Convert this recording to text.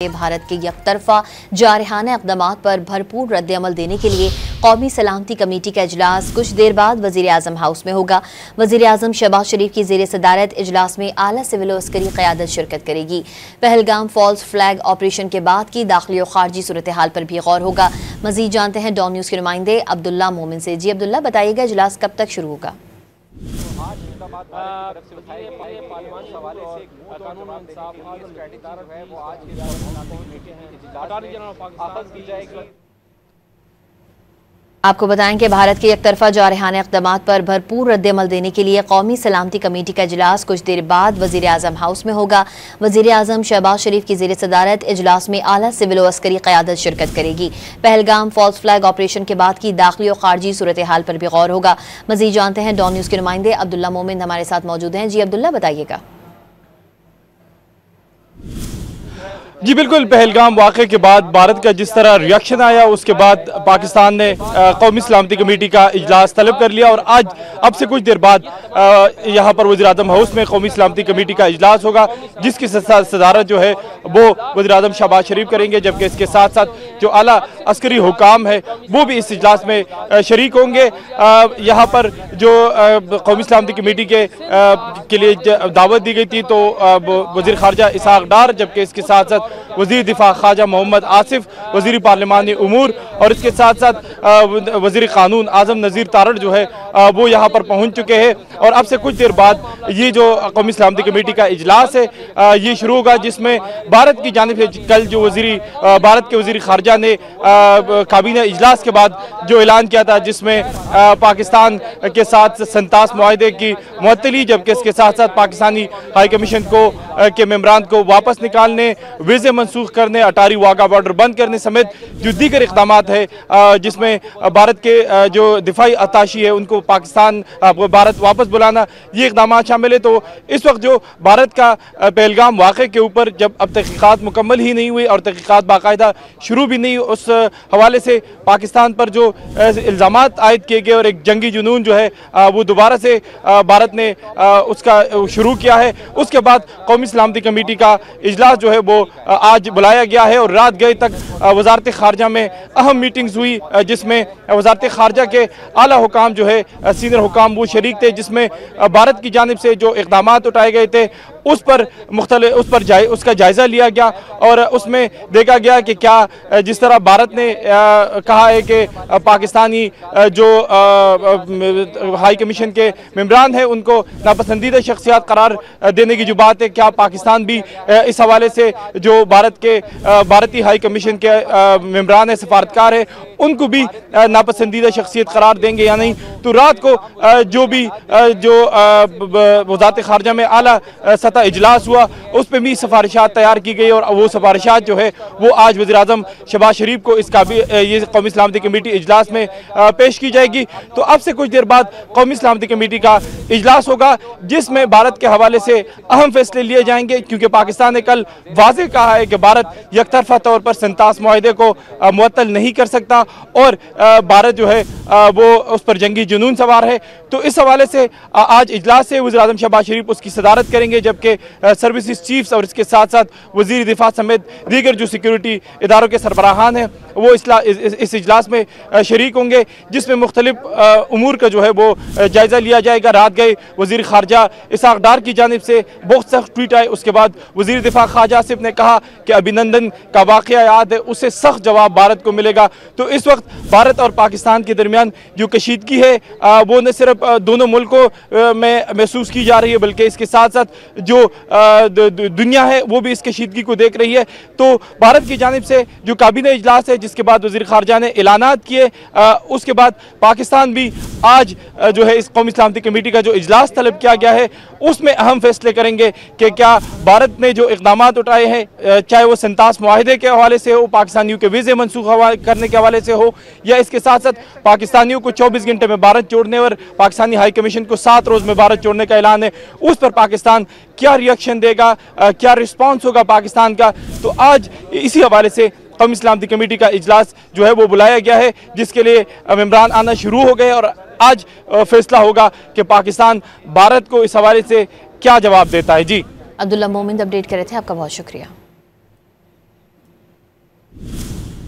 भारत के यकतरफा जारहाना इक़दामात पर भरपूर रद्द-ए-अमल देने के लिए कौमी सलामती कमेटी का इजलास कुछ देर बाद वज़ीर आज़म हाउस में होगा। वज़ीर आज़म शहबाज शरीफ की ज़ेर सदारत इजलास में आला सिविल व अस्करी क़यादत शिरकत करेगी। पहलगाम फॉल्स फ्लैग ऑपरेशन के बाद की दाखिली और खारजी सूरत हाल पर भी गौर होगा। मज़ीद जानते हैं डॉन न्यूज़ के नुमाइंदे अब्दुल्ला मोमिन से। जी अब्दुल्ला, बताइएगा इजलास कब तक शुरू होगा? आपको बताएं कि भारत के एकतरफा जारहाना इक़दामात पर भरपूर रद्द-ए-अमल देने के लिए कौमी सलामती कमेटी का इजलास कुछ देर बाद वज़ीर आज़म हाउस में होगा। वज़ीर आज़म शहबाज शरीफ की ज़ेर सदारत इजलास में आला सिविल व अस्करी क़यादत शिरकत करेगी। पहलगाम फॉल्स फ्लैग ऑपरेशन के बाद की दाखिली और खारजी सूरत हाल पर भी गौर होगा। मज़ीद जानते हैं डॉन न्यूज़ के नुमाइंदे अब्दुल्ला मोमिन हमारे साथ मौजूद हैं। जी अब्दुल्ला, बताइएगा। जी बिल्कुल, पहलगाम वाक़े के बाद भारत का जिस तरह रिएक्शन आया, उसके बाद पाकिस्तान ने कौमी सलामती कमेटी का इजलास तलब कर लिया और आज अब से कुछ देर बाद यहाँ पर वज़ीर आज़म हाउस में कौमी सलामती कमेटी का इजलास होगा, जिसकी सदारत जो है वो वज़ीर आज़म शहबाज शरीफ करेंगे, जबकि इसके साथ साथ जो आला अस्करी हुकाम है वो भी इस इजलास में शरीक होंगे। यहाँ पर जो कौमी सलामती कमेटी के लिए दावत दी गई थी तो वज़ीर ख़ारजा इसहाक़ डार, जबकि इसके साथ साथ वज़ीर दिफा ख्वाजा मोहम्मद आसिफ, वज़ीर पार्लिमानी उमूर और इसके साथ साथ वज़ीर क़ानून आज़म नज़ीर तारड़ जो है वो यहाँ पर पहुँच चुके हैं। और अब से कुछ देर बाद ये जो कौमी सलामती कमेटी का इजलास है ये शुरू होगा, जिसमें भारत की जानिब से कल जो भारत के वज़ीर ख़ारजा ने काबीना इजलास के बाद जो ऐलान किया था, जिसमें पाकिस्तान के साथ 37 मुआहदे की मुअत्तली, जबकि इसके साथ साथ पाकिस्तानी हाई कमीशन के मेम्बरान को वापस निकालने, वीज़े मनसूख करने, अटारी वाघा बॉर्डर बंद करने समेत जो दीगर इक़दामात है, जिसमें भारत के जो दिफाई अताशी है उनको भारत वापस बुलाना, ये इक़दामात शामिल है। तो इस वक्त जो भारत का पहलगाम वाक़े के ऊपर जब अब तहक़ीक़ात मुकम्मल ही नहीं हुई और तहक़ीक़ात बाकायदा शुरू भी नहीं, उस हवाले से पाकिस्तान पर जो इल्ज़ामात आयद किए गए और एक जंगी जुनून जो है वो दोबारा से भारत ने उसका शुरू किया है। उसके बाद कौमी सलामती कमेटी का इजलास जो है वो आज बुलाया गया है और रात गए तक वज़ारत ख़ारजा में अहम मीटिंग्स हुई, जिसमें वज़ारत ख़ारजा के आला हुकाम जो है सीनियर हुकाम वो शरीक थे, जिसमें भारत की जानिब से जो इक़दामात उठाए गए थे उसका जायज़ा लिया गया और उसमें देखा गया कि क्या जिस तरह भारत ने कहा है कि पाकिस्तानी जो हाई कमीशन के मेम्बरान हैं उनको नापसंदीदा शख्सियात करार देने की जो बात है, क्या पाकिस्तान भी इस हवाले से जो भारतीय हाई कमीशन के मेम्बरान है, सफारतकार है, उनको भी नापसंदीदा शख्सियत करार देंगे या नहीं। तो रात को जो वज़ारत ख़ारजा में आला सतह इजलास हुआ, उस पर भी सिफारिशात तैयार की गई और वो सिफारिशात जो है वो आज वज़ीर आज़म शहबाज शरीफ को ये कौमी सलामती कमेटी इजलास में पेश की जाएगी। तो अब से कुछ देर बाद कौमी सलामती कमेटी का इजलास होगा, जिसमें भारत के हवाले से अहम फैसले लिए जाएंगे, क्योंकि पाकिस्तान ने कल वाज़ेह कहा है कि भारत यकतरफा तौर पर 37 मुआहदे को मुअत्तल नहीं कर सकता और भारत जो है वो उस पर जंगी जुनून सवार है। तो इस हवाले से आज इजलास से वज़ीर आज़म शहबाज शरीफ उसकी सदारत करेंगे, जबकि सर्विसेज चीफ्स और इसके साथ साथ वज़ीर दिफा समेत दीगर जो सिक्योरिटी इदारों के सरबराहान हैं वो इस इजलास में शरीक होंगे, जिसमें मुख्तलिफ उमूर का जो है वो जायज़ा लिया जाएगा। रात गए वज़ीर ख़ारजा इसहाक़ डार की जानिब से बहुत सख्त ट्वीट आए, उसके बाद वज़ीर दिफा ख्वाजा आसिफ ने कहा कि अभिनंदन का वाक़या याद है, उससे सख्त जवाब भारत को मिलेगा। तो इस वक्त भारत और पाकिस्तान के दरमियान जो कशीदगी है वो न सिर्फ दोनों मुल्कों में महसूस की जा रही है, बल्कि इसके साथ साथ जो दुनिया है वो भी इस कशीदगी को देख रही है। तो भारत की जानिब से जो काबीना इजलास है, जिसके बाद वज़ीर ख़ारजा ने ऐलानात किए, उसके बाद पाकिस्तान भी आज जो है इस कौमी सलामती कमेटी का जो इजलास तलब किया गया है उसमें अहम फैसले करेंगे कि क्या भारत ने जो इक़दामात उठाए हैं, चाहे वो 37 मुआहदे के हवाले से हो, पाकिस्तानियों के वीज़े मनसूख करने के हवाले से हो, या इसके साथ साथ पाकिस्तानियों को 24 घंटे में भारत छोड़ने और पाकिस्तानी हाई कमीशन को 7 रोज़ में भारत छोड़ने का ऐलान है, उस पर पाकिस्तान क्या रिएक्शन देगा, क्या रिस्पॉन्स होगा पाकिस्तान का। तो आज इसी हवाले से कौमी सलामती कमेटी का इजलास जो है वो बुलाया गया है, जिसके लिए मेम्बरान आना शुरू हो गए और आज फैसला होगा कि पाकिस्तान भारत को इस हवाले से क्या जवाब देता है। जी अब्दुल्ला मोमिन अपडेट कर रहे थे, आपका बहुत शुक्रिया।